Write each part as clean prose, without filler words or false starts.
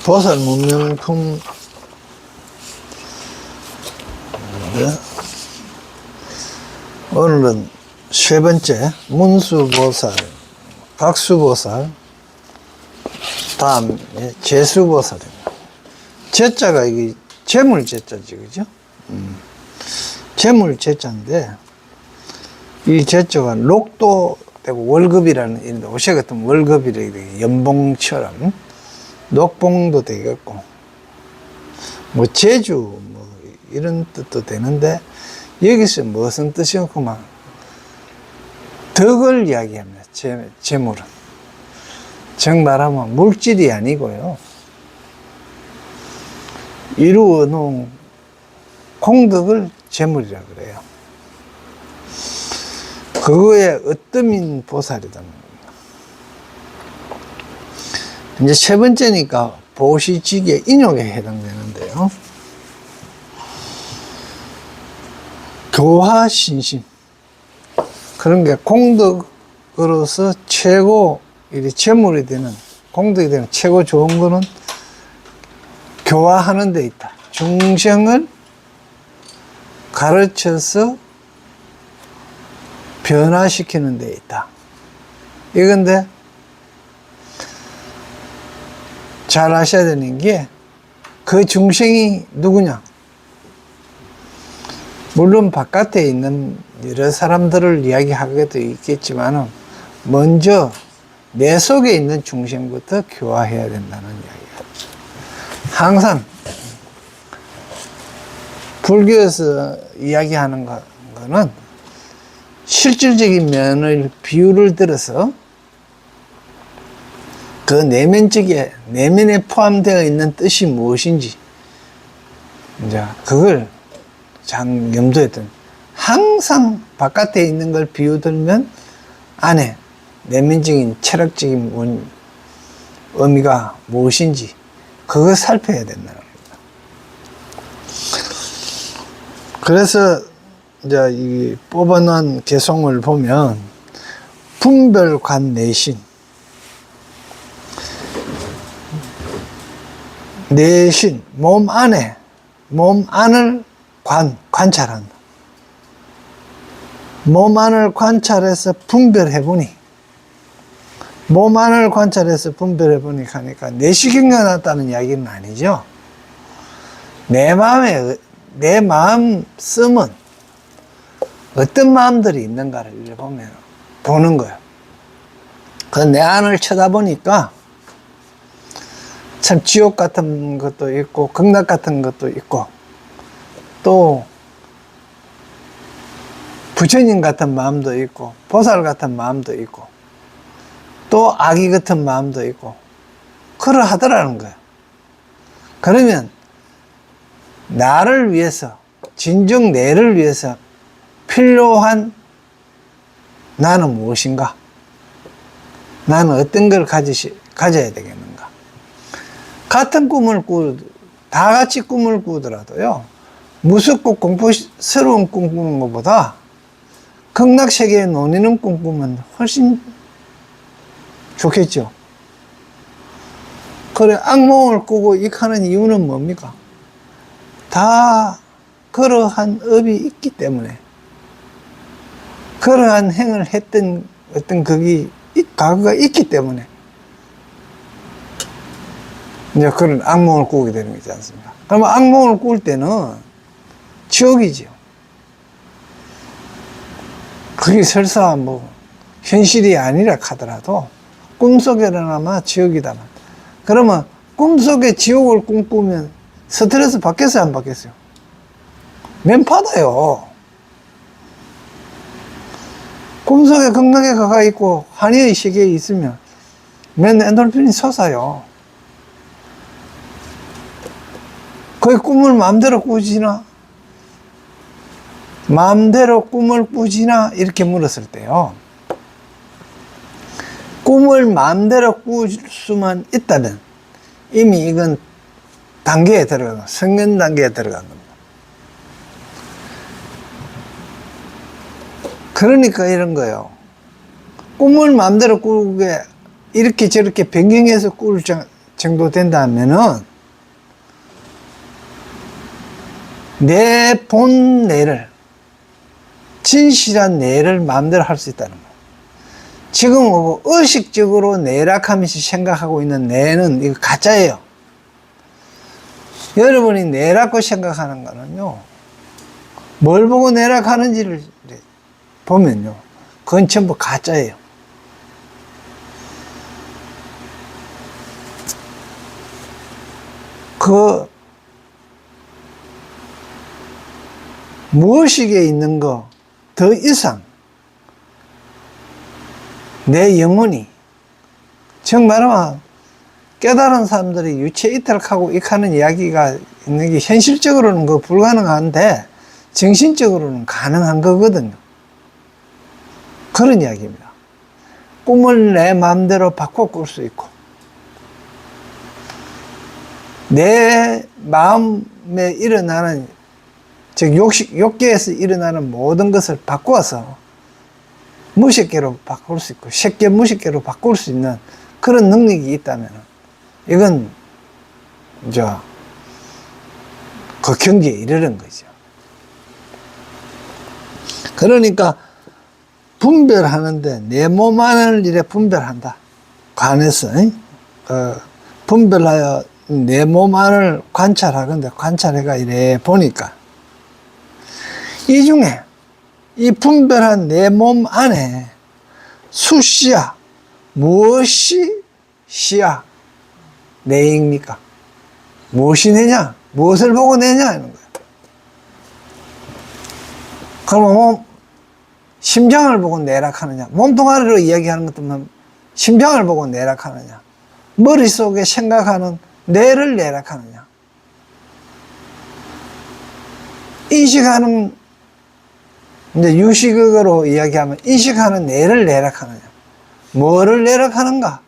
보살 문명품. 네. 오늘은 세 번째 문수보살, 각수보살, 다음 재수보살입니다. 제자가 이게 재물제자지, 그죠? 재물제자인데 이 제자가 록도 되고 월급이라는 의미인데, 옷에 같은 월급이라고 되게 연봉처럼 녹봉도 되겠고, 뭐 제주 뭐 이런 뜻도 되는데, 여기서 무슨 뜻이었구만, 덕을 이야기합니다. 재물은 정말하면 물질이 아니고요, 이루어 놓은 공덕을 재물이라 그래요. 그거에 으뜸인 보살이다. 이제 세 번째니까 보시직의 인욕에 해당되는데요. 교화신심. 그런 게 공덕으로서 최고, 재물이 되는, 공덕이 되는 최고 좋은 거는 교화하는 데 있다. 중생을 가르쳐서 변화시키는 데 있다. 이건데, 잘 아셔야 되는 게, 그 중생이 누구냐? 물론 바깥에 있는 여러 사람들을 이야기하게도 있겠지만, 먼저 내 속에 있는 중생부터 교화해야 된다는 이야기예요. 항상 불교에서 이야기하는 거는 실질적인 면을 비유를 들어서 그 내면에 포함되어 있는 뜻이 무엇인지, 이제 그걸 장 염두에 둔, 항상 바깥에 있는 걸 비유 들면 안에 내면적인 철학적인 의미가 무엇인지 그걸 살펴야 된다는 겁니다. 그래서 이제 이 뽑아놓은 개송을 보면 분별관 내신, 내신, 몸 안을 관찰한다. 몸 안을 관찰해서 분별해보니, 몸 안을 관찰해서 분별해보니 하니까 내시경가 났다는 이야기는 아니죠. 내 마음 쓰면 어떤 마음들이 있는가를 보는 거예요. 그 내 안을 쳐다보니까 참 지옥 같은 것도 있고, 극락 같은 것도 있고, 또 부처님 같은 마음도 있고, 보살 같은 마음도 있고, 또 아기 같은 마음도 있고, 그러하더라는 거예요. 그러면 나를 위해서, 진정 내를 위해서 필요한 나는 무엇인가? 나는 어떤 걸 가져야 되겠는가? 같은 꿈을 다 같이 꿈을 꾸더라도요, 무섭고 공포스러운 꿈 꾸는 것보다 극락세계에 논의는 꿈 꾸면 훨씬 좋겠죠. 그래, 악몽을 꾸고 익하는 이유는 뭡니까? 다 그러한 업이 있기 때문에, 그러한 행을 했던 어떤 과거가 있기 때문에 이제 그런 악몽을 꾸게 되는 거지 않습니까? 그러면 악몽을 꿀 때는 지옥이죠. 그게 설사 뭐 현실이 아니라 하더라도 꿈속에나마 지옥이다만, 그러면 꿈속에 지옥을 꿈꾸면 스트레스 받겠어요, 안 받겠어요? 맨 받아요. 꿈속에 극락에 가가 있고 환희의 세계에 있으면 맨 엔돌핀이 솟아요. 거기 꿈을 마음대로 꾸지나? 마음대로 꿈을 꾸지나? 이렇게 물었을 때요, 꿈을 마음대로 꿀 수만 있다면 이미 이건 단계에 들어간, 성견 단계에 들어간 겁니다. 그러니까 이런 거예요. 꿈을 마음대로 꾸게 이렇게 저렇게 변경해서 꿀 정도 된다면은 내 본뇌를, 진실한 뇌를 마음대로 할 수 있다는 거예요. 지금 의식적으로 내락하면서 생각하고 있는 뇌는 이거 가짜예요. 여러분이 내라고 생각하는 거는요, 뭘 보고 내락하는지를 보면요, 그건 전부 가짜예요. 그 무의식에 있는 거 더 이상 내 영혼이, 정말로 깨달은 사람들이 유체 이탈하고 익하는 이야기가 있는 게 현실적으로는 그 불가능한데 정신적으로는 가능한 거거든요. 그런 이야기입니다. 꿈을 내 마음대로 바꿔 꿀 수 있고, 내 마음에 일어나는, 즉 욕계에서 일어나는 모든 것을 바꾸어서 무식계로 바꿀 수 있고, 색계 무식계로 바꿀 수 있는 그런 능력이 있다면 이건 그 경지에 이르는 거죠. 그러니까 분별하는데 내 몸 안을 이래 분별한다. 관해서 분별하여 내 몸 안을 관찰하건대 관찰해가 이래 보니까 이 중에 이 분별한 내 몸 안에 수시야, 무엇이 시야 내입니까? 무엇이 내냐? 무엇을 보고 내냐? 하는 거예요. 그럼 심장을 보고 내락하느냐? 몸뚱아리로 이야기하는 것들만 심장을 보고 내락하느냐? 머릿속에 생각하는 뇌를 내락하느냐? 인식하는, 이제 유식으로 이야기하면 인식하는 뇌를 내락하느냐? 뭐를 내락하는가?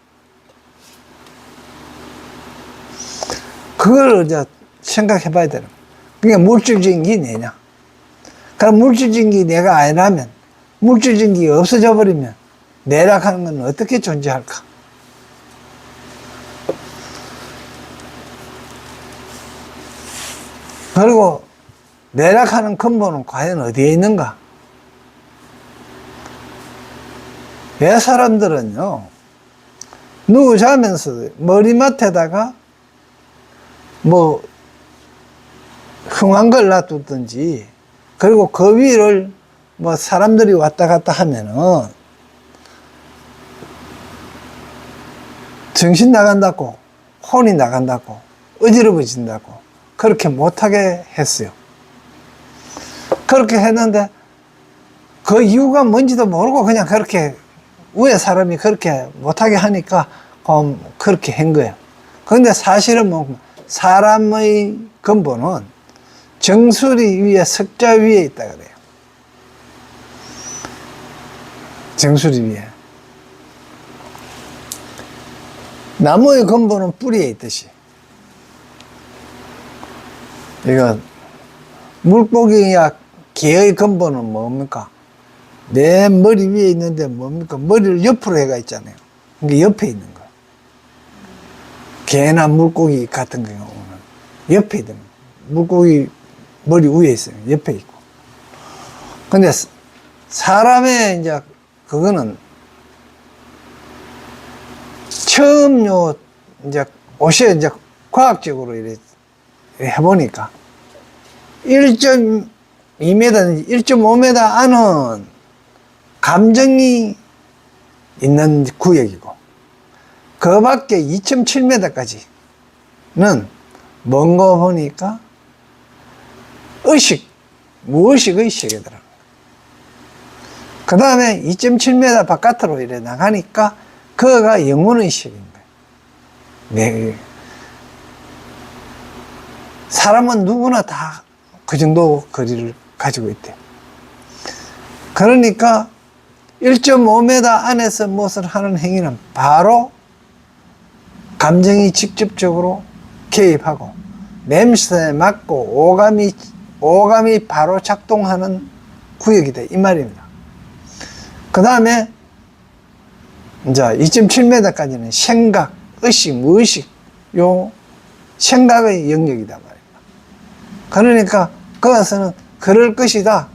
그걸 이제 생각해 봐야 되는 거예요. 그러니까 물질적인 게 뇌냐? 그럼 물질적인 게 내가 아니라면, 물질적인 게 없어져 버리면 내락하는 건 어떻게 존재할까? 그리고 내락하는 근본은 과연 어디에 있는가? 왜 사람들은요, 누워 자면서 머리맡에다가 뭐 흉한 걸 놔두든지, 그리고 그 위를 뭐 사람들이 왔다 갔다 하면은 정신 나간다고, 혼이 나간다고, 어지러워진다고 그렇게 못하게 했어요. 그렇게 했는데 그 이유가 뭔지도 모르고 그냥 그렇게 위에 사람이 그렇게 못하게 하니까 그렇게 한 거예요. 그런데 사실은 뭐 사람의 근본은 정수리 위에, 석자 위에 있다 그래요. 정수리 위에. 나무의 근본은 뿌리에 있듯이, 이거 물고기야 개의 근본은 뭡니까? 내 머리 위에 있는데 뭡니까? 머리를 옆으로 해가 있잖아요. 이게 옆에 있는 거예요. 개나 물고기 같은 경우는 옆에 있는 거예요. 물고기 머리 위에 있어요. 옆에 있고. 근데 사람의 이제 그거는 처음 이제 옷에 이제 과학적으로 이래 해보니까 1.2m, 1.5m 안은 감정이 있는 구역이고, 그 밖에 2.7m까지는 뭔가 보니까 무의식의 세계더라고요. 그 다음에 2.7m 바깥으로 이래 나가니까 그거가 영혼의 세계인 거예요. 네. 사람은 누구나 다 그 정도 거리를 가지고 있대요. 그러니까 1.5m 안에서 무엇을 하는 행위는 바로 감정이 직접적으로 개입하고 냄새에 맡고 오감이 바로 작동하는 구역이다 이 말입니다. 그 다음에 이제 2.7m까지는 생각, 의식, 무의식 요 생각의 영역이다 말입니다. 그러니까 거기서는 그럴 것이다.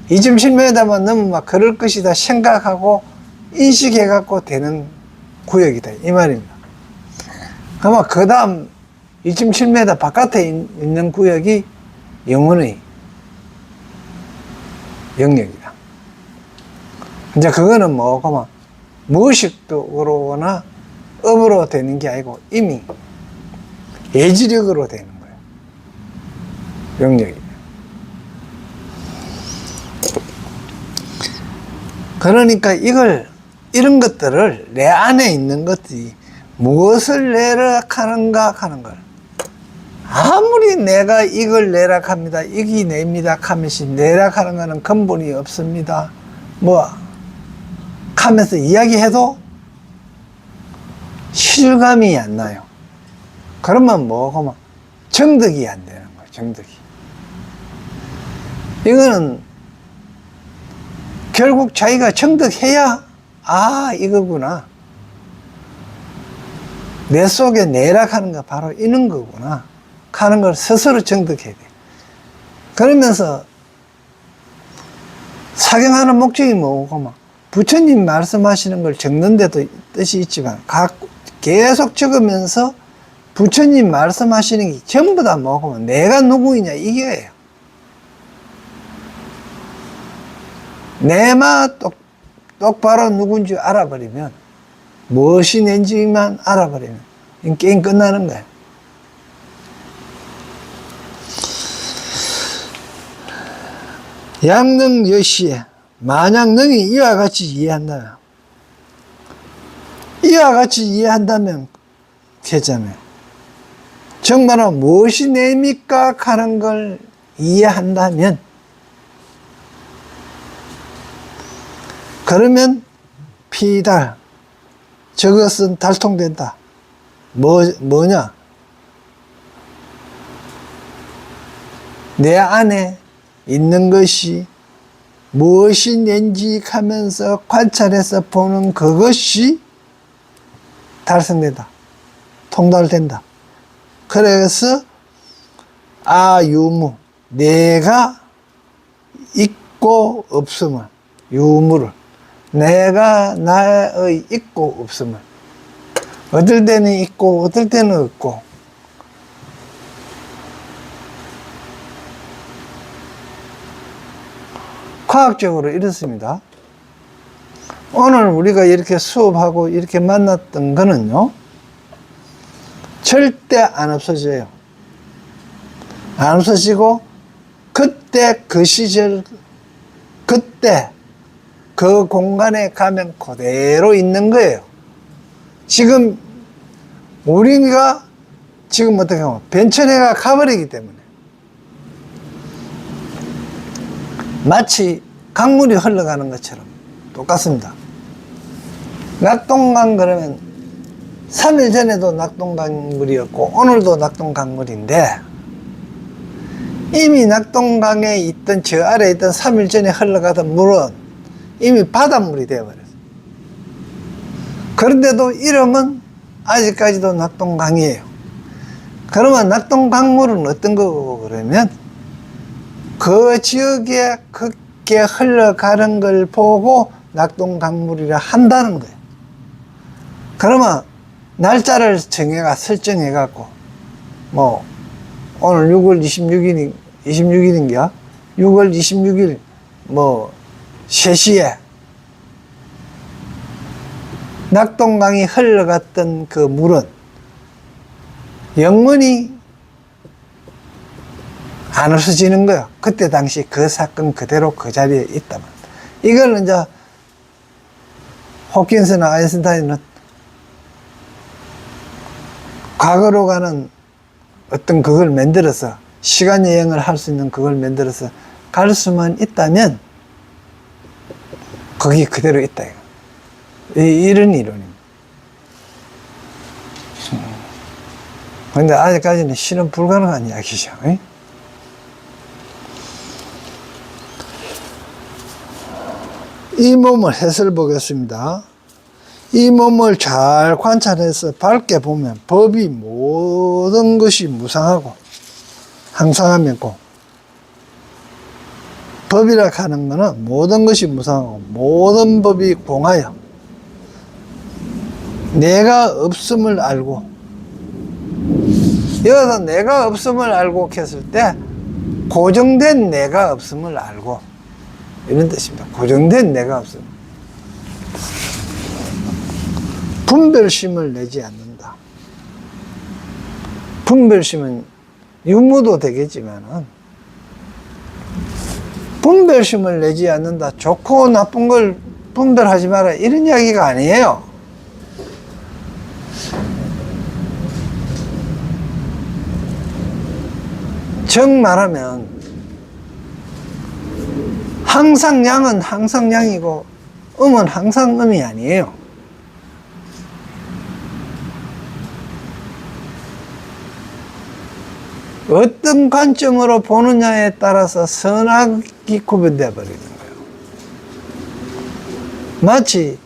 2.7m만 넘으면 그럴 것이다 생각하고 인식해갖고 되는 구역이다 이 말입니다. 아마 그 다음 2.7m 바깥에 있는 구역이 영혼의 영역이다. 이제 그거는 뭐고 무의식적으로나 업으로 되는 게 아니고 이미 예지력으로 되는 거예요. 영역이. 그러니까 이런 것들을 내 안에 있는 것들이 무엇을 내락하는가 하는 걸 아무리 내가 이걸 내락합니다. 이기 냅니다. 하면서 내락하는 거는 근본이 없습니다. 뭐 하면서 이야기해도 실감이 안 나요. 그러면 뭐고 정득이 안 되는 거예요. 정득이. 이거는 결국 자기가 정득해야 이거구나. 내 속에 내락하는 거 바로 이런 거구나 하는 걸 스스로 정득해야 돼. 그러면서 사경하는 목적이 뭐고 부처님 말씀하시는 걸 적는 데도 뜻이 있지만 계속 적으면서 부처님 말씀하시는 게 전부 다 뭐고 내가 누구이냐 이게예요. 내마 똑바로 누군지 알아버리면 무엇이 낸지만 알아버리면 게임 끝나는 거예요. 양능 여시에 만약 능이 이와 같이 이해한다면 되잖아요. 정말로 무엇이 냅니까 하는 걸 이해한다면 그러면 피달 저것은 달통된다. 뭐냐? 내 안에 있는 것이 무엇이 낸지 하면서 관찰해서 보는 그것이 달성된다. 통달된다. 그래서 유무 내가 있고 없음을 유무를 내가 나의 있고 없음을 어떨 때는 있고 어떨 때는 없고 과학적으로 이렇습니다. 오늘 우리가 이렇게 수업하고 이렇게 만났던 거는요 절대 안 없어져요. 안 없어지고 그때 그 시절 그때 그 공간에 가면 그대로 있는 거예요. 지금 우리가 지금 어떻게 하면 변천해가 가버리기 때문에 마치 강물이 흘러가는 것처럼 똑같습니다. 낙동강 그러면 3일 전에도 낙동강물이었고 오늘도 낙동강물인데 이미 낙동강에 있던 저 아래에 있던 3일 전에 흘러가던 물은 이미 바닷물이 되어버렸어요. 그런데도 이름은 아직까지도 낙동강이에요. 그러면 낙동강물은 어떤 거고 그러면 그 지역에 그렇게 흘러가는 걸 보고 낙동강물이라 한다는 거예요. 그러면 날짜를 설정해갖고 뭐 오늘 6월 26일인가? 6월 26일 뭐 3시에 낙동강이 흘러갔던 그 물은 영원히 안 없어지는 거예요. 그때 당시 그 사건 그대로 그 자리에 있다면. 이걸 이제 호킨스나 아인슈타인은 과거로 가는 어떤 그걸 만들어서 시간 여행을 할 수 있는 그걸 만들어서 갈 수만 있다면 거기 그대로 있다. 이런 이론입니다. 그런데 아직까지는 실현 불가능한 이야기죠. 이 몸을 해설 보겠습니다. 이 몸을 잘 관찰해서 밝게 보면 법이 모든 것이 무상하고 항상하면고, 법이라 하는 것은 모든 것이 무상하고 모든 법이 공하여 내가 없음을 알고, 여기서 내가 없음을 알고 했을 때 고정된 내가 없음을 알고, 이런 뜻입니다. 고정된 내가 없음. 분별심을 내지 않는다. 분별심은 유무도 되겠지만은, 분별심을 내지 않는다. 좋고 나쁜 걸 분별하지 마라. 이런 이야기가 아니에요. 정 말하면, 항상 양은 항상 양이고, 음은 항상 음이 아니에요. 어떤 관점으로 보느냐에 따라서 선악이 구분되어 버리는 거예요. 마치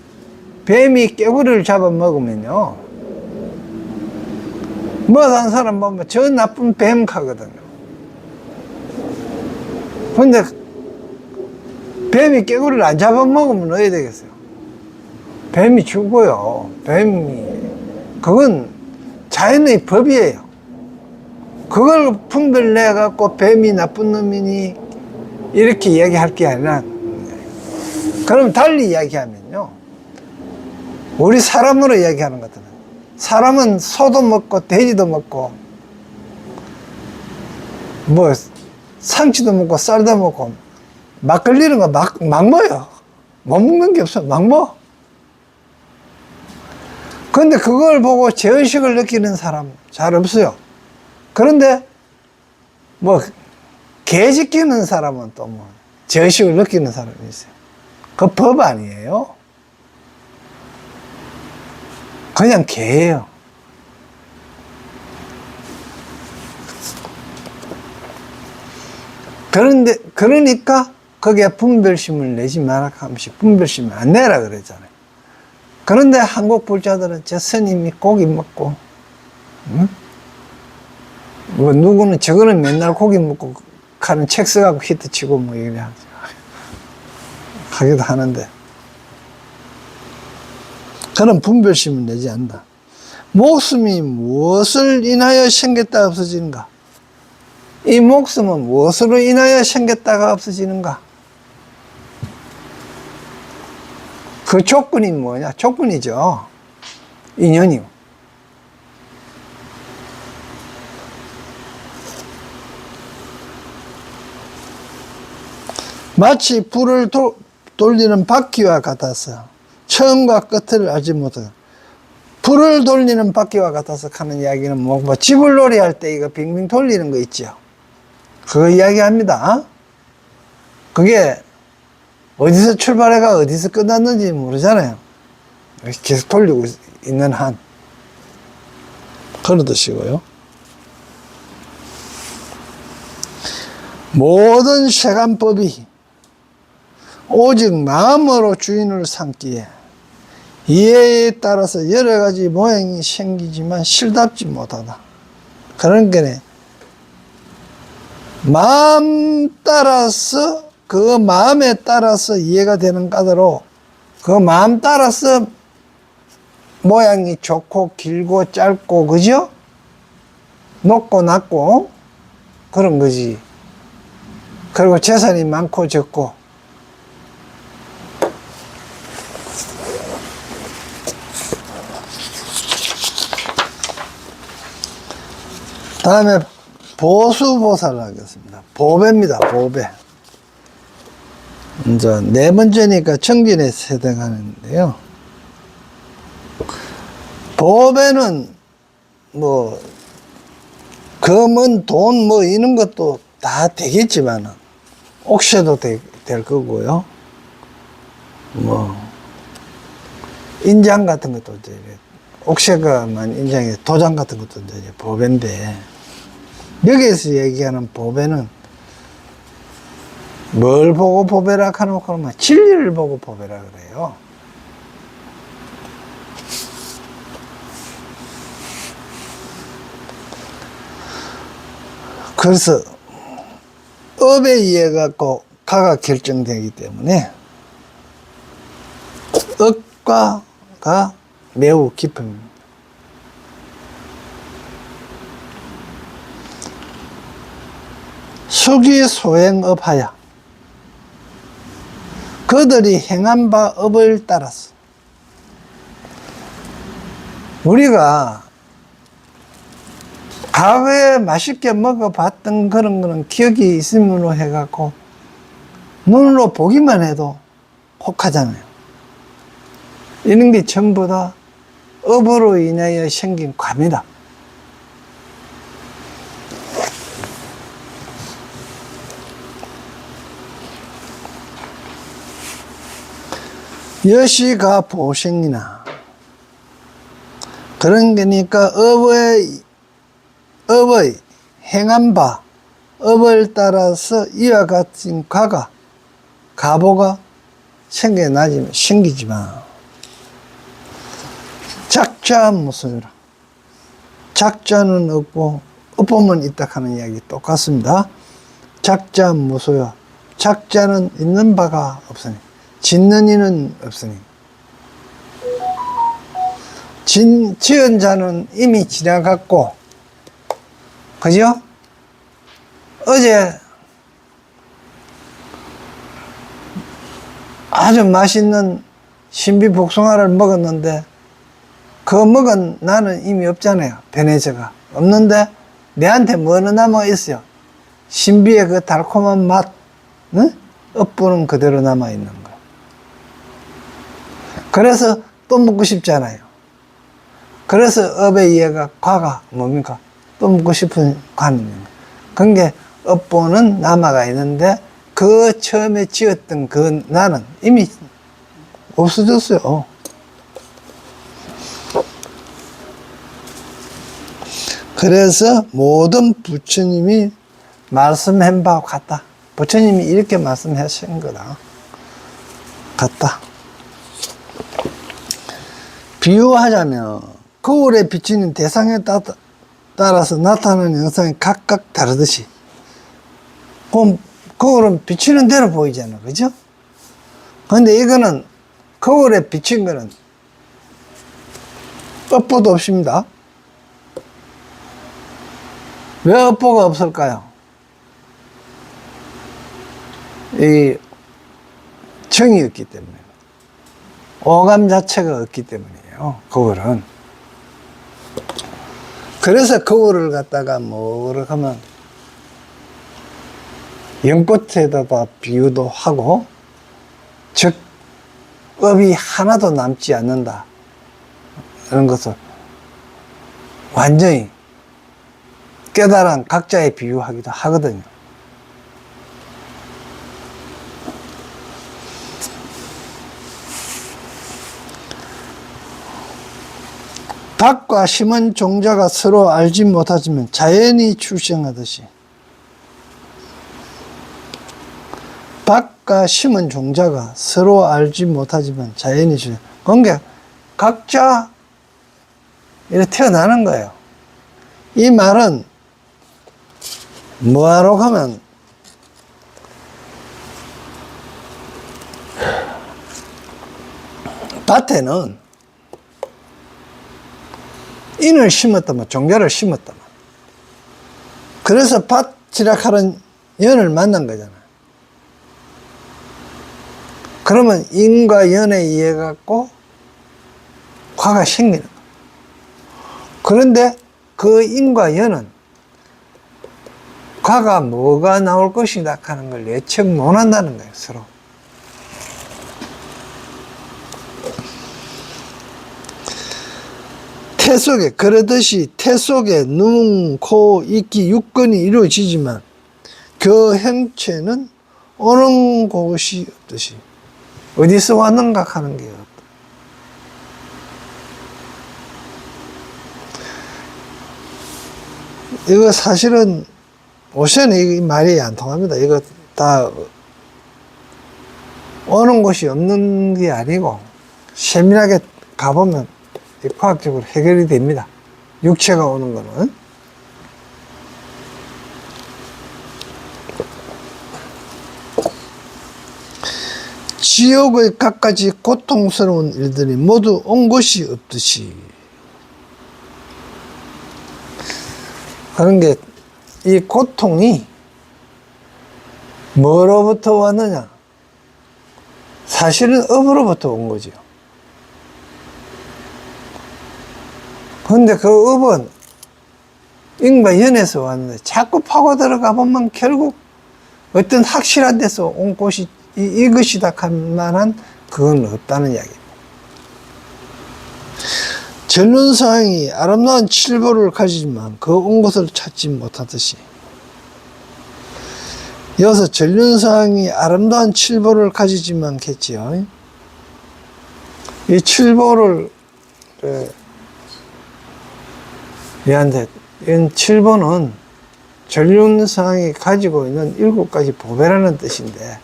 뱀이 깨구리를 잡아먹으면요, 뭐한 사람 보면 저 나쁜 뱀 하거든요. 근데 뱀이 깨구리를 안 잡아먹으면 어떻게 되겠어요? 뱀이 죽어요. 그건 자연의 법이에요. 그걸 분별내갖고 뱀이 나쁜 놈이니 이렇게 이야기할 게 아니라, 그럼 달리 이야기하면요, 우리 사람으로 이야기하는 것들은, 사람은 소도 먹고 돼지도 먹고 뭐 상치도 먹고 쌀도 먹고 막걸리 이런 거 막 먹어요. 못 먹는 게 없어. 막 먹어. 그런데 그걸 보고 죄의식을 느끼는 사람 잘 없어요. 그런데 뭐 개 지키는 사람은 또 뭐 죄의식을 느끼는 사람이 있어요. 그 법 아니에요. 그냥 개예요. 그러니까 거기에 분별심을 내지 마라 하면서 분별심을 안 내라 그러잖아요. 그런데 한국 불자들은 저 스님이 고기 먹고, 뭐 누구는 저거는 맨날 고기 먹고 가는 책 써갖고 히트 치고 뭐 이래 하기도 하는데, 그런 분별심을 내지 않는다. 목숨이 무엇을 인하여 생겼다 없어지는가? 이 목숨은 무엇으로 인하여 생겼다가 없어지는가? 그 조건이 뭐냐? 조건이죠. 인연이요. 마치 불을 돌리는 바퀴와 같아서 처음과 끝을 알지 못하고, 불을 돌리는 바퀴와 같아서 하는 이야기는 뭐 지불놀이 할 때 이거 빙빙 돌리는 거 있죠. 그거 이야기합니다. 그게 어디서 출발해가 어디서 끝났는지 모르잖아요. 계속 돌리고 있는 한. 그런 뜻이고요. 모든 세간법이 오직 마음으로 주인을 삼기에 이해에 따라서 여러 가지 모양이 생기지만 실답지 못하다. 그런 게네. 마음 따라서, 그 마음에 따라서 이해가 되는 까다로 그 마음 따라서 모양이 좋고 길고 짧고, 그죠? 높고 낮고 그런 거지. 그리고 재산이 많고 적고. 다음에 보수보살을 하겠습니다. 보배입니다. 보배. 이제 네 번째니까 청진에 해당하는데요. 보배는 뭐 금은 돈 뭐 이런 것도 다 되겠지만 옥새도 될 거고요. 뭐 인장 같은 것도 이제 옥새가만 인장에 도장 같은 것도 이제 보배인데, 여기에서 얘기하는 보배는 뭘 보고 보배라 하는 거면 진리를 보고 보배라 그래요. 그래서 업에 의해 갖고 가가 결정되기 때문에 업과가 매우 깊습니다. 수기소행업하여 그들이 행한 바 업을 따라서 우리가 과거에 맛있게 먹어봤던 그런 거는 기억이 있음으로 해갖고 눈으로 보기만 해도 혹하잖아요. 이런 게 전부 다 업으로 인하여 생긴 과입니다. 여시가 보생이나 그런 거니까 업의 행한 바 업을 따라서 이와 같은 가보가 생기지만 작자 무소유라. 작자는 없고 업보면 있다 하는 이야기 똑같습니다. 작자 무소유. 작자는 있는 바가 없으니 짓는 이는 없으니 지은 자는 이미 지나갔고, 그죠? 어제 아주 맛있는 신비 복숭아를 먹었는데 그 먹은 나는 이미 없잖아요. 베네저가 없는데 내한테 뭐는 남아 있어요? 신비의 그 달콤한 맛, 응? 업보는 그대로 남아 있는 거예요. 그래서 또 먹고 싶잖아요. 그래서 업에 의해가 과가 뭡니까? 또 먹고 싶은 관입니다. 그게 업보는 남아가 있는데 그 처음에 지었던 그 나는 이미 없어졌어요. 그래서 모든 부처님이 말씀한 바와 같다. 부처님이 이렇게 말씀하신 거다. 같다. 비유하자면 거울에 비치는 대상에 따라서 나타나는 영상이 각각 다르듯이, 그럼 거울은 비치는 대로 보이잖아, 그죠? 근데 이거는 거울에 비친 거는 업보도 없습니다. 왜 업보가 없을까요? 이 정이 없기 때문에, 오감 자체가 없기 때문이에요, 거울은. 그래서 거울을 갖다가 뭐라 하면 연꽃에다가 비유도 하고, 즉 업이 하나도 남지 않는다, 이런 것을 완전히 깨달은 각자에 비유하기도 하거든요. 밭과 심은 종자가 서로 알지 못하지만 자연이 출생하듯이, 밭과 심은 종자가 서로 알지 못하지만 자연이 출생. 그러니까 각자 이렇게 태어나는 거예요. 이 말은 뭐하러 하면 밭에는 인을 심었다면, 종자를 심었다면, 그래서 밭이라 하는 연을 만난 거잖아요. 그러면 인과 연에 의해 갖고 화가 생기는 거예요. 그런데 그 인과 연은 과가 뭐가 나올 것이다 하는 걸 예측 못 한다는 거예요, 서로. 태 속에, 그러듯이 태 속에 눈, 코, 이끼, 육근이 이루어지지만 그 형체는 오는 곳이 없듯이 어디서 왔는가 하는 게 없다. 이거 사실은 오션이 이 말이 안 통합니다. 이거 다 오는 곳이 없는 게 아니고 세밀하게 가보면 과학적으로 해결이 됩니다. 육체가 오는 거는. 지옥의 갖가지 고통스러운 일들이 모두 온 곳이 없듯이. 그런 게, 이 고통이 뭐로부터 왔느냐? 사실은 업으로부터 온 거지요. 근데 그 업은 인과연에서 왔는데 자꾸 파고 들어가 보면 결국 어떤 확실한 데서 온 곳이 이것이다 할 만한 그건 없다는 이야기입니다. 전륜사항이 아름다운 칠보를 가지지만 그 온 곳을 찾지 못하듯이, 여기서 전륜사항이 아름다운 칠보를 가지지만 겠지요. 이 칠보를 얘한테, 이 칠보는 전륜사항이 가지고 있는 7가지 보배라는 뜻인데,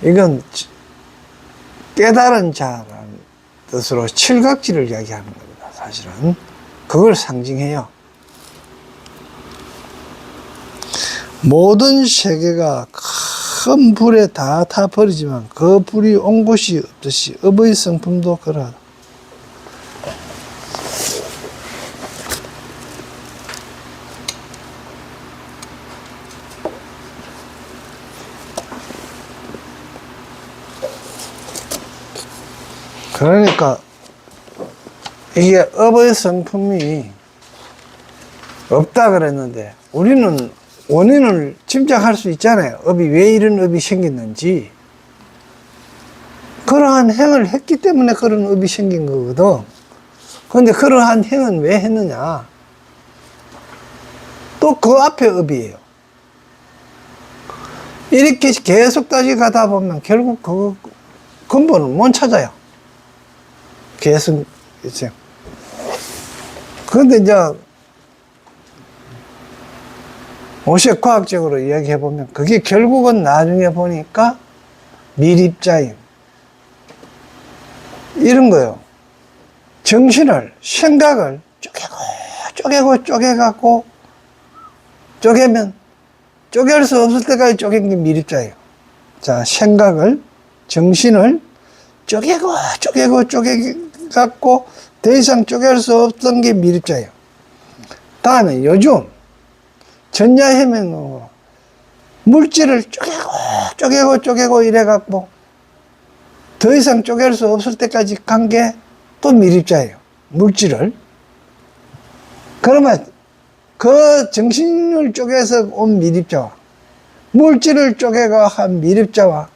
이건 깨달은 자라는 뜻으로 칠각지를 이야기하는 겁니다. 사실은 그걸 상징해요. 모든 세계가 큰 불에 다 타버리지만 그 불이 온 곳이 없듯이 업의 성품도 그러하다. 그러니까 이게 업의 성품이 없다 그랬는데, 우리는 원인을 짐작할 수 있잖아요. 업이 왜 이런 업이 생겼는지. 그러한 행을 했기 때문에 그런 업이 생긴 거거든. 그런데 그러한 행은 왜 했느냐? 또 그 앞에 업이에요. 이렇게 계속 따지가다 보면 결국 그 근본을 못 찾아요. 계속, 이제. 그런데 이제, 오색 과학적으로 이야기해보면, 그게 결국은 나중에 보니까 미립자임. 이런 거요. 정신을, 생각을 쪼개갖고, 쪼개면, 쪼갤 수 없을 때까지 쪼갠 게 미립자예요. 자, 생각을, 정신을 쪼개갖고 더 이상 쪼갤 수 없던 게 미립자예요. 다음에 요즘 전야해명으로 물질을 쪼개고 이래갖고 더 이상 쪼갤 수 없을 때까지 간 게 또 미립자예요. 물질을. 그러면 그 정신을 쪼개서 온 미립자와 물질을 쪼개가 한 미립자와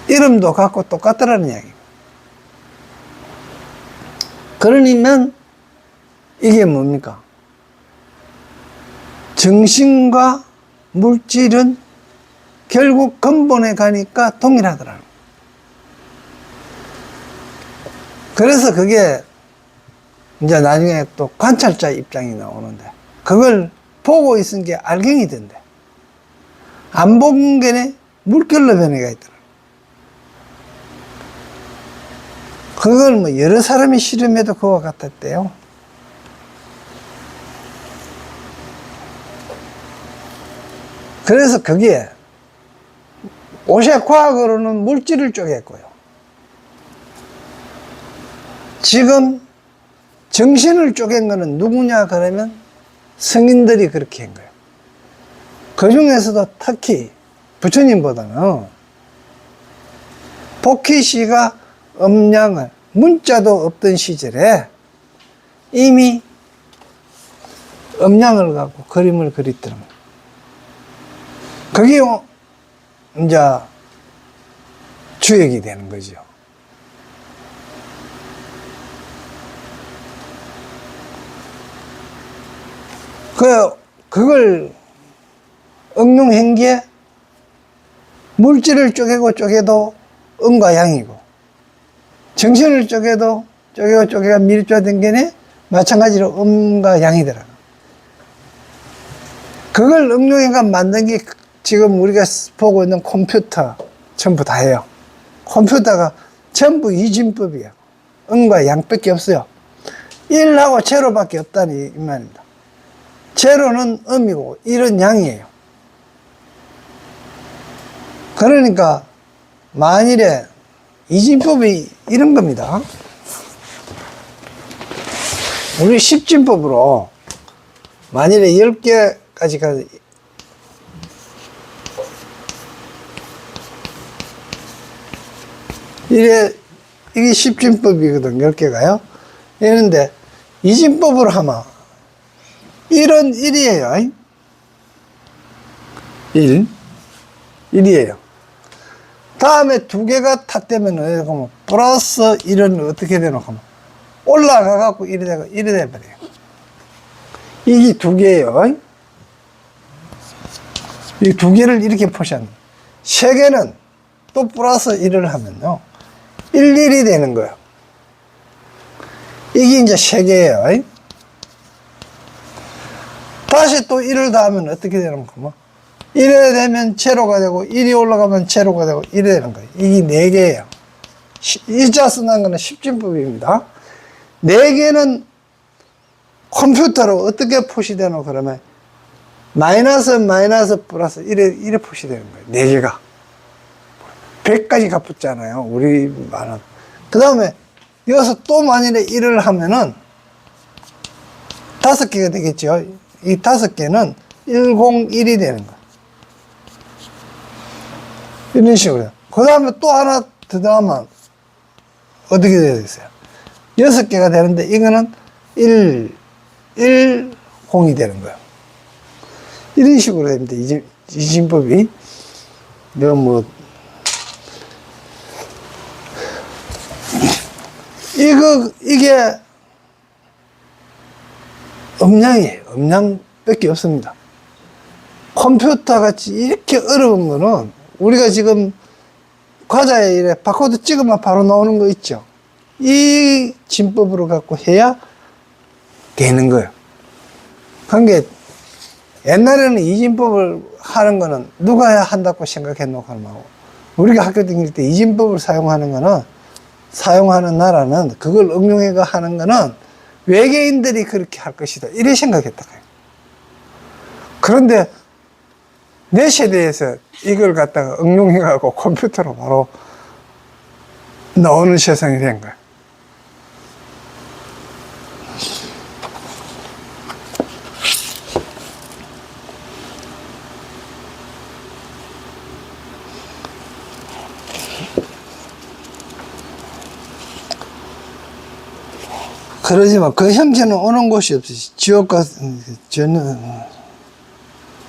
이름도 같고 똑같더라는 이야기입니다. 그러니면 이게 뭡니까? 정신과 물질은 결국 근본에 가니까 동일하더라는 거예요. 그래서 그게 이제 나중에 또 관찰자 입장이 나오는데, 그걸 보고 있은 게 알갱이 된대. 안 본 게 물결로 변해가 있더라. 그걸 뭐 여러 사람이 실험해도 그와 같았대요. 그래서 그게 오색 과학으로는 물질을 쪼갰고요. 지금 정신을 쪼갠 거는 누구냐 그러면 성인들이 그렇게 한 거예요. 그 중에서도 특히 부처님보다는 복희씨가 음양을, 문자도 없던 시절에 이미 음양을 갖고 그림을 그렸더라고요. 그게 이제 주역이 되는 거죠. 그걸 응용한 게 물질을 쪼개도 음과 양이고, 정신을 쪼개도 쪼개가 밀입자된 게 마찬가지로 음과 양이더라. 그걸 응용해가 만든 게 지금 우리가 보고 있는 컴퓨터 전부 다예요. 컴퓨터가 전부 이진법이에요. 음과 양밖에 없어요. 1하고 제로밖에 없다니 이 말입니다. 제로는 음이고 1은 양이에요. 그러니까 만일에 이진법이 이런 겁니다. 우리 십진법으로 만일에 10개까지 가 이게 십진법이거든, 10개가요. 이런데 이진법으로 하면 1은 1이에요. 1이에요. 다음에 2개가 탁되면 플러스 1은 어떻게 되노? 하면 올라가갖고 1이 되고 1이 돼버려요. 이게 2개예요. 이 2개를 이렇게 포시합니다. 3개는 또 플러스 1을 하면요, 1, 1이 되는 거예요. 이게 이제 3개예요. 다시 또 1을 더하면 어떻게 되는 거면 1이 되면 제로가 되고 1이 올라가면 제로가 되고 1이 되는 거예요. 이게 4개예요. 이자 쓴다는 거는 십진법입니다. 4개는 컴퓨터로 어떻게 표시되노? 그러면 마이너스 마이너스 플러스 이래 표시되는 거예요. 4개가 100까지 갚았잖아요, 우리 말은. 그 다음에 여기서 또 만일에 1을 하면은 5개가 되겠죠. 이 5개는 101이 되는 거예요. 이런 식으로. 그 다음에 또 하나 더 더하면 어떻게 되겠어요? 6개가 되는데 이거는 1, 1, 0이 되는 거예요. 이런 식으로 됩니다. 이진법이. 이게 음량이에요. 음량밖에 없습니다. 컴퓨터 같이 이렇게 어려운 거는 우리가 지금 과자에 이래 바코드 찍으면 바로 나오는 거 있죠. 이 진법으로 갖고 해야 되는 거예요. 그게 옛날에는 이 진법을 하는 거는 누가 한다고 생각했노? 하면 우리가 학교 다닐 때 이 진법을 사용하는 나라는, 그걸 응용해 하는 거는 외계인들이 그렇게 할 것이다, 이래 생각했다. 그런데 내 세대에서 이걸 갖다가 응용해 가고 컴퓨터로 바로 나오는 세상이 된 거야. 그러지만 그 형체는 오는 곳이 없이 지옥과 저는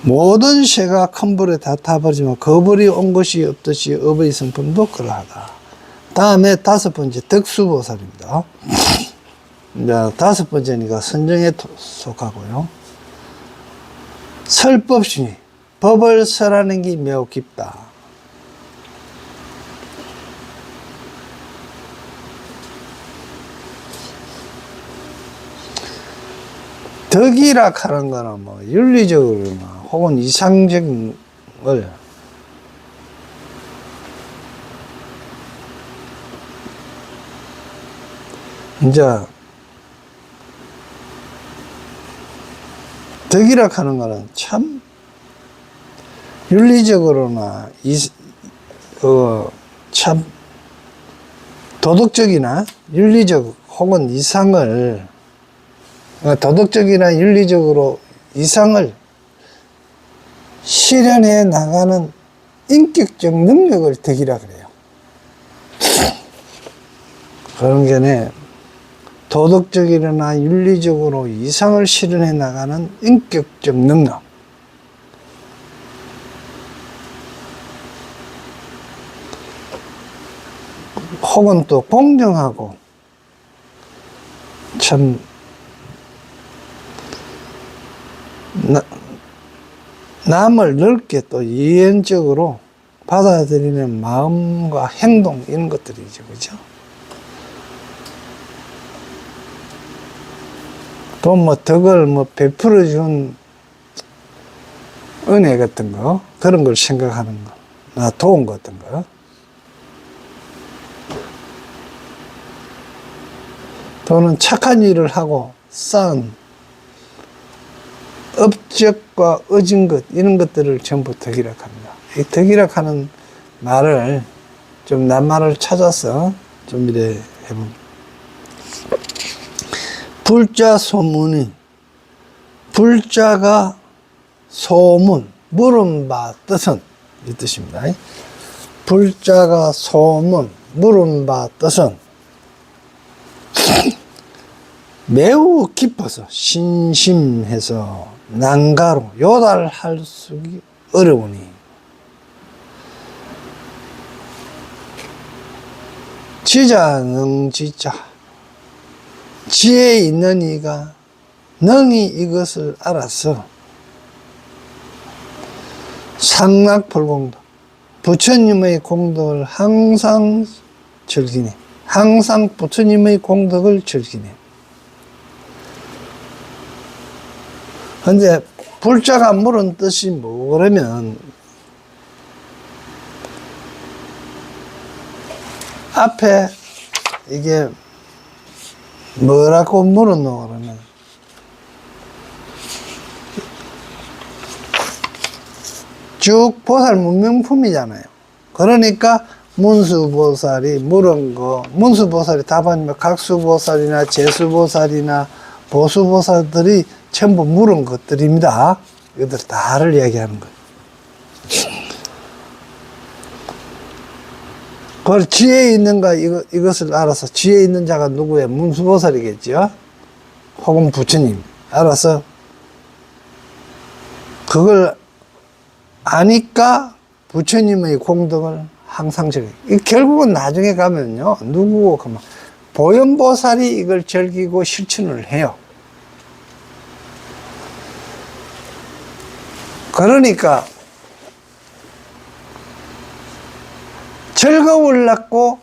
모든 새가 큰 불에 다 타버리지만 그 불이 온 것이 없듯이 업의 성품도 그러하다. 다음에 5번째 덕수보살입니다. 이제 5번째니까 선정에 속하고요. 설법신이 법을 설하는 게 매우 깊다. 덕이라 하는 거는 뭐 윤리적으로나 혹은 이상적인 걸 이제 덕이라 하는 거는 참 윤리적으로나 참 도덕적이나 윤리적 혹은 이상을, 도덕적이나 윤리적으로 이상을 실현해 나가는 인격적 능력을 덕이라 그래요. 그런 게네, 도덕적이나 윤리적으로 이상을 실현해 나가는 인격적 능력. 혹은 또 공정하고 참 남을 넓게 또 이해적으로 받아들이는 마음과 행동, 이런 것들이죠. 그죠? 또 뭐 덕을 베풀어 준 은혜 같은 거, 그런 걸 생각하는 거, 나 도움 같은 거. 또는 착한 일을 하고 쌓은 업적과 얻은 것, 이런 것들을 전부 덕이라 합니다. 이 덕이라 하는 말을 좀 낱말을 찾아서 좀 이래 해봅니다. 불자 소문이, 불자가 소문, 물은 바 뜻은 이 뜻입니다. 불자가 소문, 물은 바 뜻은 매우 깊어서 신심해서 난가로 요달할 수기 어려우니 지자능지자, 지혜 있는 이가 능히 이것을 알아서 상락불공덕, 부처님의 공덕을 항상 즐기네. 항상 부처님의 공덕을 즐기네. 근데 불자가 물은 뜻이 뭐냐면 앞에 이게 뭐라고 물었노 그러면 쭉 보살 문명품이잖아요. 그러니까 문수보살이 물은 거, 문수보살이 답하면 각수보살이나 제수보살이나 보수보살들이 전부 물은 것들입니다. 이것들 다를 이야기하는 거예요. 그걸 지혜 있는가 이것을 알아서 지혜 있는 자가 누구예요? 문수보살이겠죠. 혹은 부처님. 알아서 그걸 아니까 부처님의 공덕을 항상 즐겨. 결국은 나중에 가면요, 누구고 그만 보현보살이 이걸 즐기고 실천을 해요. 그러니까 즐거울라고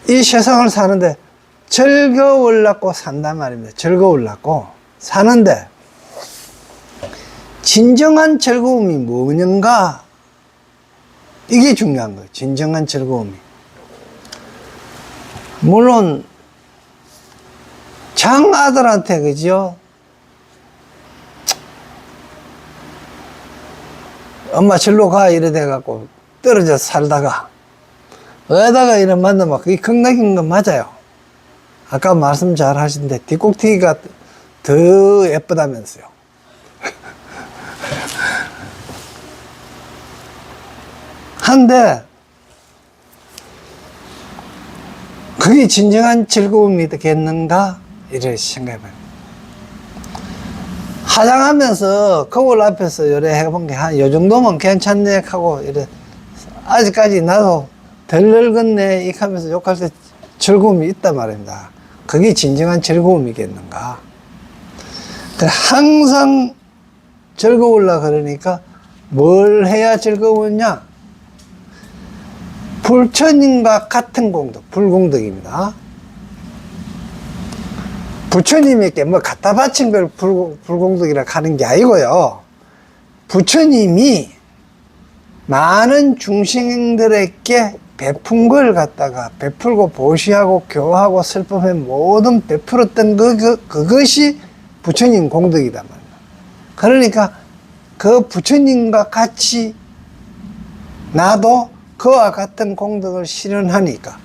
이 세상을 사는데 즐거울라고 산단 말입니다. 즐거울라고 사는데 진정한 즐거움이 뭐는가? 이게 중요한 거예요. 진정한 즐거움이. 물론 장아들한테 그죠? 엄마 절로 가 이래 돼갖고 떨어져 살다가 어디다가 이런 만나면 그게 극락인 건 맞아요. 아까 말씀 잘 하신데 뒷꼭튀기가 더 예쁘다면서요. 한데 그게 진정한 즐거움이 되겠는가? 이렇게 생각해봐요. 화장하면서 거울 앞에서 요래 해본 게 한 요 정도면 괜찮네 하고 이래 아직까지 나도 덜 늙었네 이 하면서 욕할 때 즐거움이 있단 말입니다. 그게 진정한 즐거움이겠는가? 항상 즐거우려 그러니까 뭘 해야 즐거우냐? 부처님과 같은 공덕, 불공덕입니다. 부처님에게 뭐 갖다 바친 걸 불공덕이라 하는 게 아니고요. 부처님이 많은 중생들에게 베푼 걸 갖다가 베풀고 보시하고 교하고 슬픔에 모든 베풀었던 그것이 부처님 공덕이단 말이에요. 그러니까 그 부처님과 같이 나도 그와 같은 공덕을 실현하니까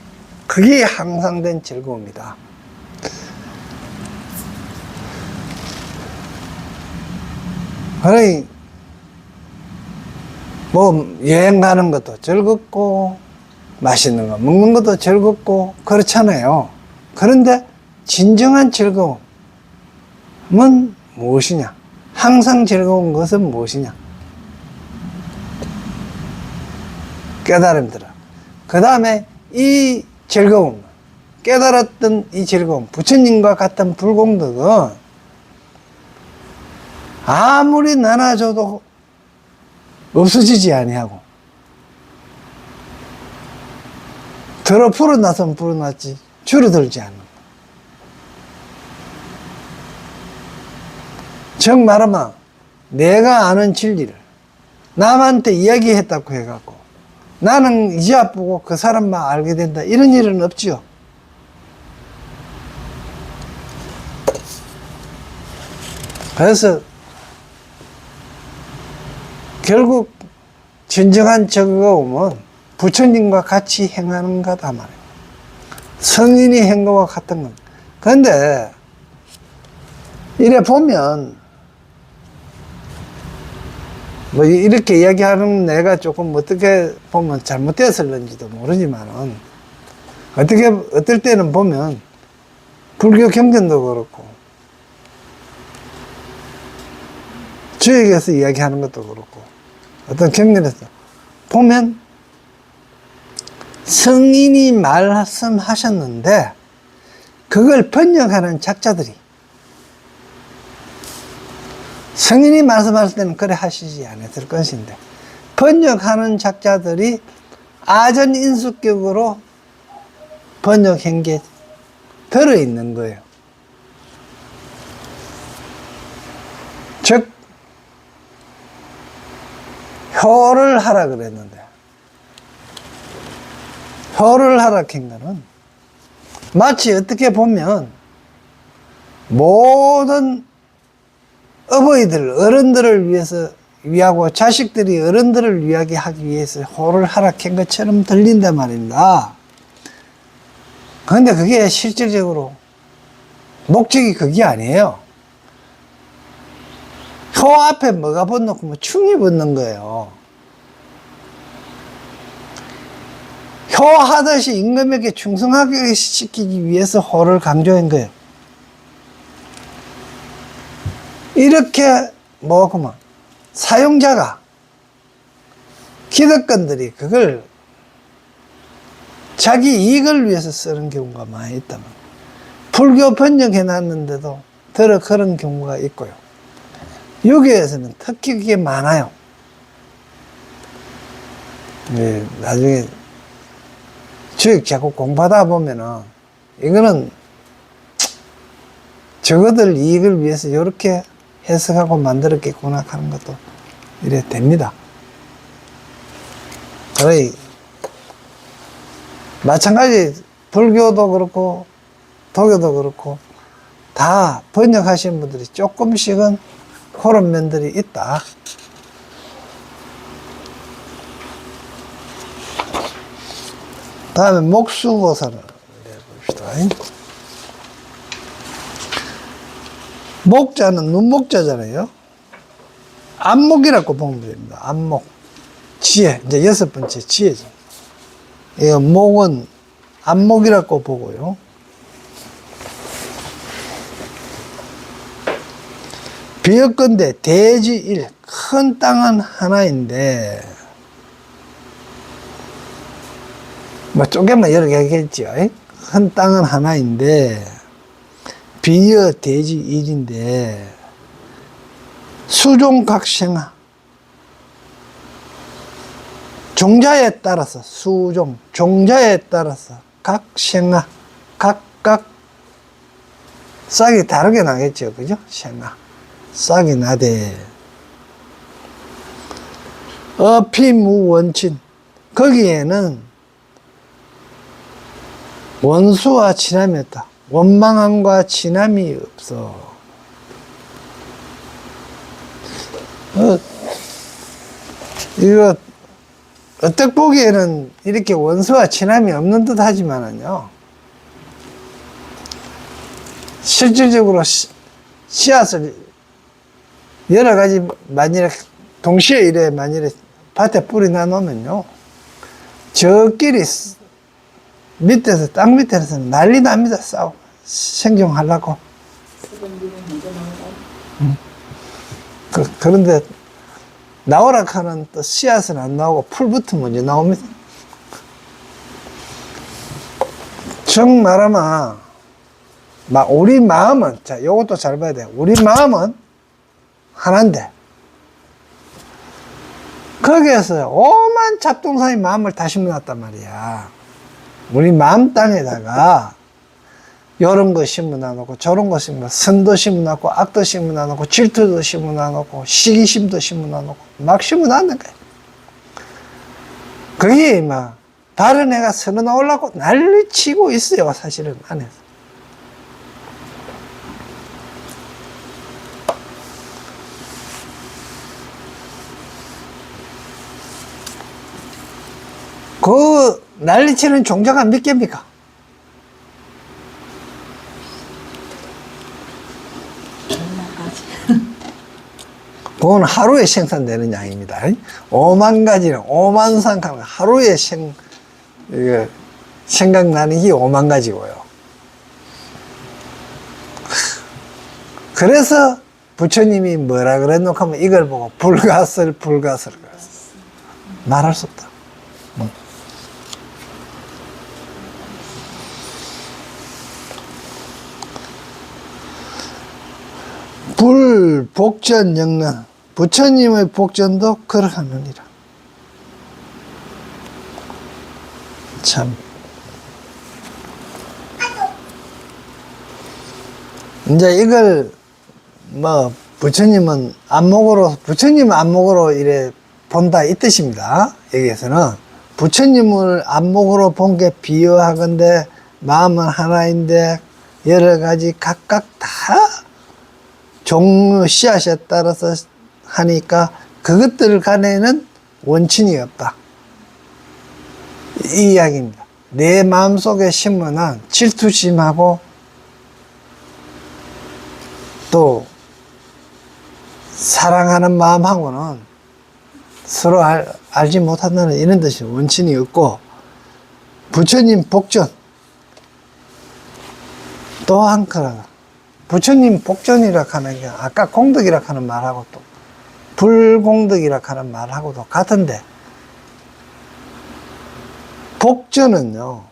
그게 항상된 즐거움이다. 그러니 뭐 여행 가는 것도 즐겁고 맛있는 거 먹는 것도 즐겁고 그렇잖아요. 그런데 진정한 즐거움은 무엇이냐? 항상 즐거운 것은 무엇이냐? 깨달음들아. 그 다음에 이 즐거움, 깨달았던 이 즐거움, 부처님과 같은 불공덕은 아무리 나눠줘도 없어지지 아니하고 들어 불어나서는 불어났지 줄어들지 않는다. 즉 말하면 내가 아는 진리를 남한테 이야기했다고 해갖고 나는 이제 아프고 그 사람만 알게 된다 이런 일은 없지요. 그래서 결국 진정한 즐거움은 부처님과 같이 행하는 거다 말이에요. 성인이 한 거와 같은 겁니다. 그런데 이래 보면 뭐 이렇게 이야기하는 내가 조금 어떻게 보면 잘못되었을는지도 모르지만은 어떨 때는 보면 불교 경전도 그렇고 주역에서 이야기하는 것도 그렇고 어떤 경전에서 보면 성인이 말씀하셨는데 그걸 번역하는 작자들이 성인이 말씀할 때는 그래 하시지 않았을 것인데 번역하는 작자들이 아전인수격으로 번역한 게 들어있는 거예요. 즉 효를 하라 그랬는데 효를 하라 한 거는 마치 어떻게 보면 모든 어버이들, 어른들을 위해서 위하고 자식들이 어른들을 위하게 하기 위해서 호를 하락한 것처럼 들린단 말입니다. 그런데 그게 실질적으로 목적이 그게 아니에요. 호 앞에 뭐가 붙놓고 뭐 충이 붙는 거예요. 효 하듯이 임금에게 충성하게 시키기 위해서 호를 강조한 거예요. 이렇게 그러면 사용자가 기득권들이 그걸 자기 이익을 위해서 쓰는 경우가 많이 있다면 불교 번역해 놨는데도 더러 그런 경우가 있고요. 유교에서는 특히 그게 많아요. 네, 나중에 주역 자꾸 공부하다 보면은 이거는 저거들 이익을 위해서 이렇게 해석하고 만들었겠구나 하는 것도 이래 됩니다. 거의 마찬가지 불교도 그렇고 도교도 그렇고 다 번역하신 분들이 조금씩은 그런 면들이 있다. 다음에 목수고사를 봅시다. 목자는 눈목자잖아요. 안목이라고 보면 됩니다. 안목. 지혜. 이제 6번째 지혜죠. 이 목은 안목이라고 보고요. 비역건대 대지일. 큰 땅은 하나인데, 뭐 쪼개면 여러 개 하겠죠. 큰 땅은 하나인데, 비여 대지 일인데 수종각생하 종자에 따라서 종자에 따라서 각생하 각각 싹이 다르게 나겠죠. 그죠? 생하 싹이 나되 어피무원친 거기에는 원수와 친함이 없다. 원망함과 친함이 없어. 이거 어떻게 보기에는 이렇게 원수와 친함이 없는 듯 하지만은요, 실질적으로 씨앗을 여러 가지 만일에 동시에 이래 만일에 밭에 뿌리 놔놓으면요, 저끼리 밑에서 땅 밑에서는 난리 납니다. 싸우고 생존하려고. 그런데 나오라 하는 또 씨앗은 안 나오고 풀부터 먼저 나옵니다. 정 말하면 우리 마음은, 자, 요것도 잘 봐야 돼요. 우리 마음은 하나인데 거기에서 오만 잡동사의 마음을 다 심어놨단 말이야. 우리 마음 땅에다가 요런 거 심어놔놓고 저런 거 심어놔놓고 선도 심어놔놓고 악도 심어놔놓고 질투도 심어놔놓고 시기심도 심어놔놓고 막 심어놨는 거야. 그게 막 다른 애가 서로 나오려고 난리치고 있어요. 사실은 안에서. 그 난리치는 종자가 몇 개입니까? 그건 하루에 생산되는 양입니다. 5만 가지는 5만 상칸 하루에 생각나는 게 5만 가지고요. 그래서 부처님이 뭐라 그랬노 하면 이걸 보고 불가설 그랬어. 말할 수 없다. 불복전 영능, 부처님의 복전도 그러하느니라. 참. 이제 이걸 뭐 부처님은 안목으로 이래 본다 이 뜻입니다. 여기에서는 부처님을 안목으로 본 게 비유하건대 마음은 하나인데 여러 가지 각각 다 종류 씨앗에 따라서 하니까 그것들 간에는 원천이 없다. 이 이야기입니다. 내 마음속에 심어난 질투심하고 또 사랑하는 마음하고는 서로 알지 못한다는 이런 뜻이 원천이 없고, 부처님 복전 또한 그러다. 부처님 복전이라 하는 게 아까 공덕이라 하는 말하고 또 불공덕이라 하는 말하고도 같은데, 복전은요,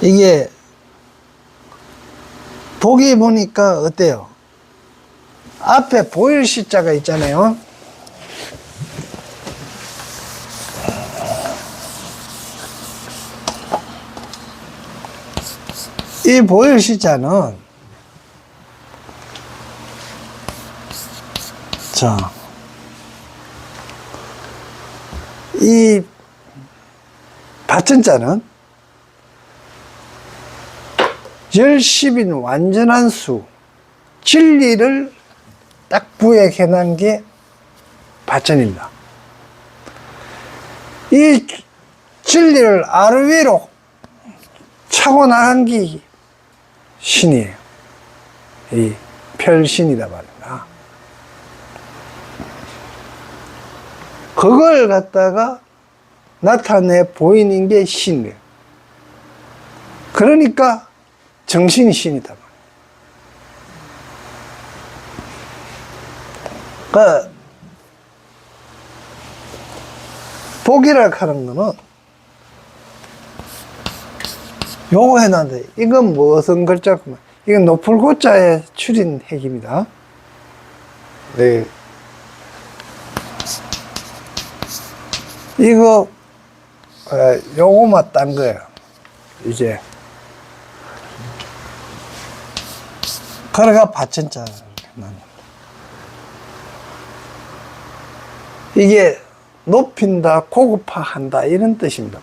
이게 보기 보니까 어때요? 앞에 보일 시자가 있잖아요. 이 보일 시자는 자, 이 받침자는 열십인 완전한 수, 진리를 딱 부여해 놓은 게 받침입니다. 이 진리를 아래 위로 차고 나간 게 신이에요. 이 별신이다 말입니다. 그걸 갖다가 나타내 보이는 게 신이에요. 그러니까 정신이 신이다. 그 복이라 하는 거는 요거 해놨는데, 이건 무슨 글자구만. 이건 높을 고자의 추린 핵입니다. 네. 이거 요거만 딴 거예요. 이제 그래가 받침자. 이게 높인다, 고급화한다 이런 뜻입니다.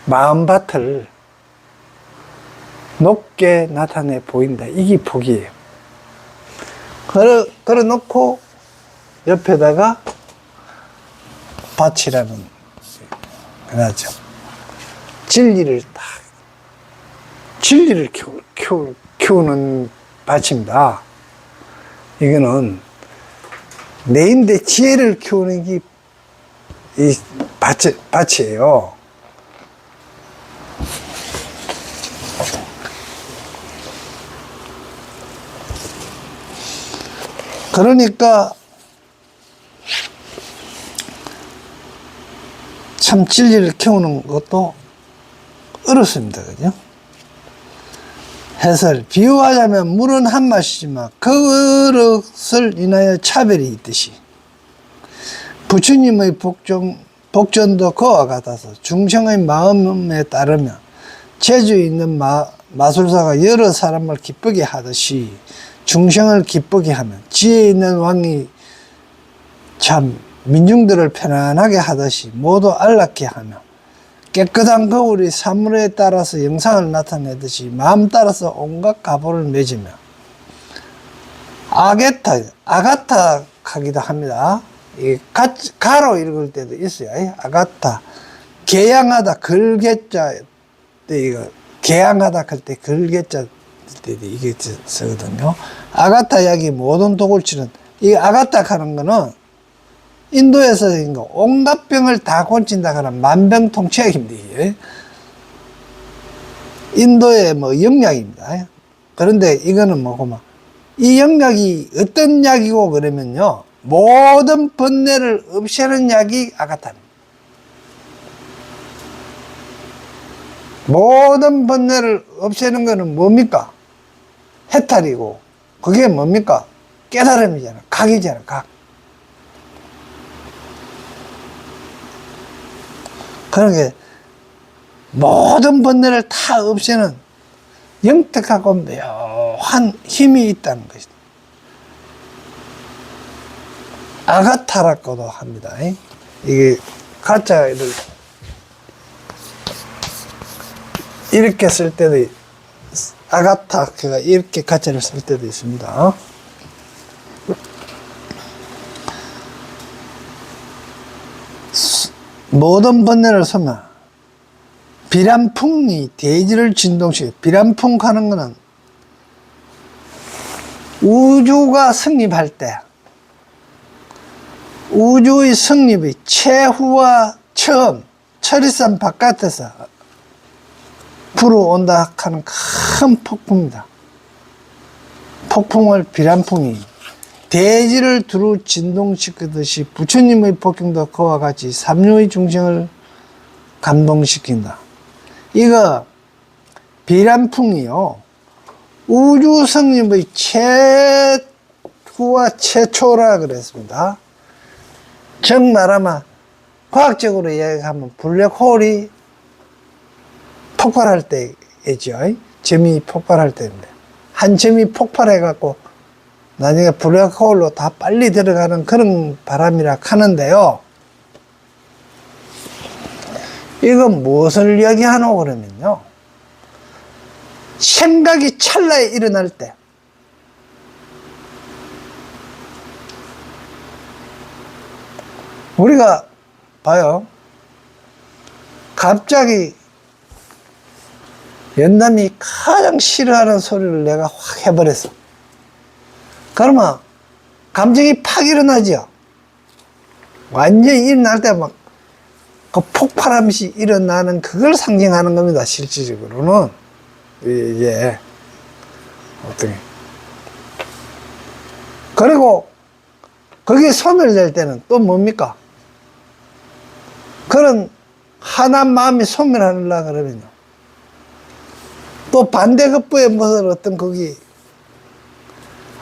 마음밭을 높게 나타내 보인다. 이게 복이에요. 그래 놓고 옆에다가 밭이라는 그나죠. 진리를 키우는 밭입니다. 이거는 내인데 지혜를 키우는 게 이 밭이에요. 그러니까 참 진리를 키우는 것도 어렵습니다. 그죠? 해설, 비유하자면 물은 한 맛이지만 그 그릇을 인하여 차별이 있듯이 부처님의 복전도 그와 같아서 중생의 마음에 따르면 재주 있는 마술사가 여러 사람을 기쁘게 하듯이 중생을 기쁘게 하면 지혜 있는 왕이 참 민중들을 편안하게 하듯이 모두 안락해 하며 깨끗한 거울이 사물에 따라서 영상을 나타내듯이 마음 따라서 온갖 가보를 맺으며 아가타 하기도 합니다. 이 가로 읽을 때도 있어요. 아가타. 개양하다, 글개자, 이거, 개양하다 할 때 글개자 때도 이게 쓰거든요. 아가타 약이 모든 독을 치는, 이 아가타 하는 거는 인도에서 온갖 병을 다 고친다 하는 만병통치약입니다. 이게. 인도의 뭐 영약입니다. 그런데 이거는 뭐고, 이 영약이 어떤 약이고 그러면요, 모든 번뇌를 없애는 약이 아가타입니다. 모든 번뇌를 없애는 거는 뭡니까? 해탈이고, 그게 뭡니까? 깨달음이잖아. 각이잖아, 각. 그러게, 모든 번뇌를 다 없애는 영특하고 묘한 힘이 있다는 것이다. 아가타라고도 합니다. 이게 가짜를 이렇게 쓸 때도, 아가타, 이렇게 가짜를 쓸 때도 있습니다. 모든 번뇌를 쓰면 비람풍이 대지를 진동시켜. 비람풍 하는 거는 우주가 성립할 때, 우주의 성립이 최후와 처음, 철이산 바깥에서 불어온다 하는 큰 폭풍입니다. 폭풍을 비람풍이 대지를 두루 진동시키듯이 부처님의 법경도 그와 같이 삼류의 중생을 감동시킨다. 이거 비람풍이요, 우주 성립의 최후와 최초라 그랬습니다. 즉 말하면 과학적으로 이야기하면 블랙홀이 폭발할 때이죠. 점이 폭발할 때인데, 한 점이 폭발해 갖고 나중에 블랙홀로 다 빨리 들어가는 그런 바람이라 하는데요. 이건 무엇을 이야기하노 그러면요, 생각이 찰나에 일어날 때, 우리가 봐요. 갑자기 연남이 가장 싫어하는 소리를 내가 확 해버렸어. 그러면 감정이 팍 일어나죠. 완전히 일어날 때 막 그 폭발함이 일어나는 그걸 상징하는 겁니다. 실질적으로는 이게 어떻게. 그리고 거기에 소멸될 때는 또 뭡니까? 그런 하나 마음이 소멸하려고 그러면요, 또 반대급부의 무슨 어떤 거기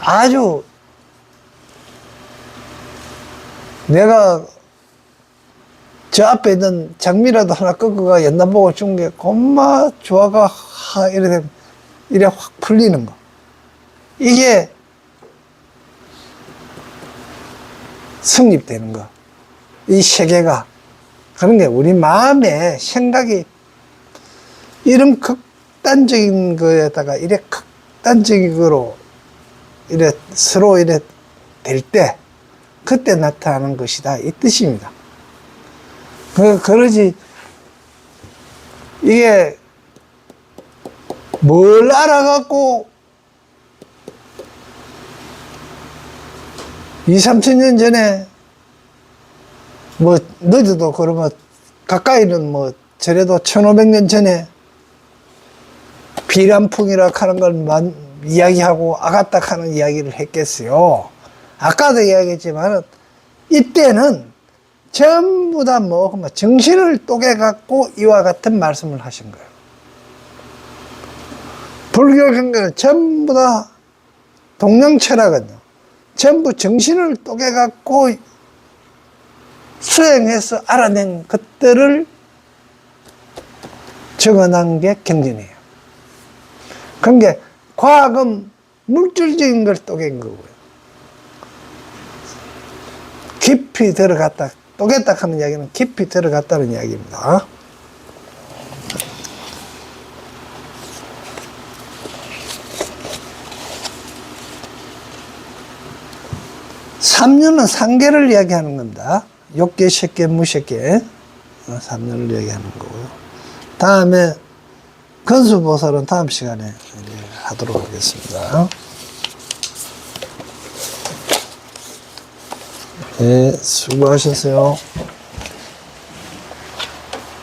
아주 내가 저 앞에 있는 장미라도 하나 꺾어가 연남 보고 준 게 겁마 좋아가 이래 확 풀리는 거. 이게 성립되는 거. 이 세계가. 그런 게 우리 마음에 생각이 이런 극단적인 거에다가 이래 극단적으로 이래 서로 이래 될 때, 그때 나타나는 것이다. 이 뜻입니다. 그러지, 이게 뭘 알아갖고 2,000~3,000년 전에 뭐 늦어도 그러면 가까이는 뭐 저래도 1,500년 전에 비람풍이라 하는 걸 이야기하고 아가타 하는 이야기를 했겠어요. 아까도 이야기했지만 이때는 전부 다 뭐 정신을 쪼개갖고 이와 같은 말씀을 하신 거예요. 불교 경계는 전부 다 동양철학은요, 전부 정신을 쪼개갖고 수행해서 알아낸 것들을 적어놓은 게 경전이에요. 그러니까 과학은 물질적인 걸 쪼갠 거고요, 깊이 들어갔다, 쪼갰다 하는 이야기는 깊이 들어갔다는 이야기입니다. 삼류는 상계를 이야기하는 겁니다. 욕계, 색계, 무색계. 삼류를 이야기하는 거고요. 다음에 건수보살은 다음 시간에 하도록 하겠습니다. 네, 수고하셨어요.